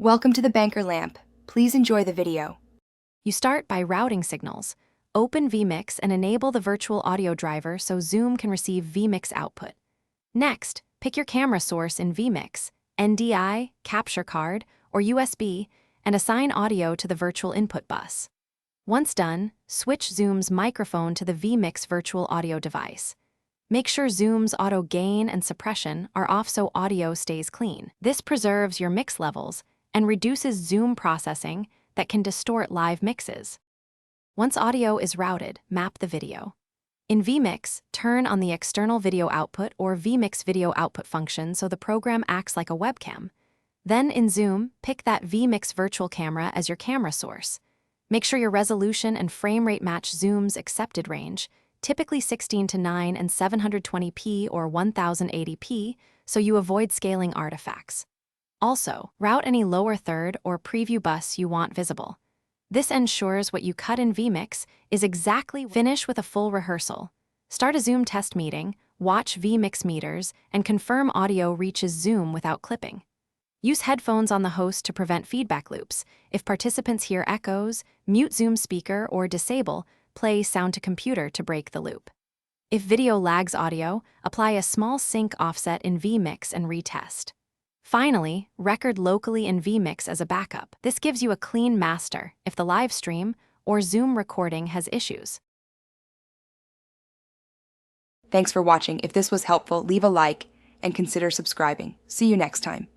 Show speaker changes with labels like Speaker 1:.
Speaker 1: Welcome to the Banker Lamp. Please enjoy the video.
Speaker 2: You start by routing signals. Open VMix and enable the virtual audio driver so Zoom can receive VMix output. Next, pick your camera source in VMix, NDI, capture card, or USB, and assign audio to the virtual input bus. Once done, switch Zoom's microphone to the VMix virtual audio device. Make sure Zoom's auto gain and suppression are off so audio stays clean. This preserves your mix levels and reduces Zoom processing that can distort live mixes. Once audio is routed, map the video. In VMix, turn on the external video output or VMix video output function so the program acts like a webcam. Then in Zoom, pick that VMix virtual camera as your camera source. Make sure your resolution and frame rate match Zoom's accepted range, typically 16:9 and 720p or 1080p, so you avoid scaling artifacts. Also, route any lower third or preview bus you want visible. This ensures what you cut in VMix is exactly. Finish with a full rehearsal. Start a Zoom test meeting, watch VMix meters, and confirm audio reaches Zoom without clipping. Use headphones on the host to prevent feedback loops. If participants hear echoes, mute Zoom speaker or disable play sound to computer to break the loop. If video lags audio, apply a small sync offset in VMix and retest. Finally, record locally in VMix as a backup. This gives you a clean master if the live stream or Zoom recording has issues.
Speaker 1: Thanks for watching. If this was helpful, leave a like and consider subscribing. See you next time.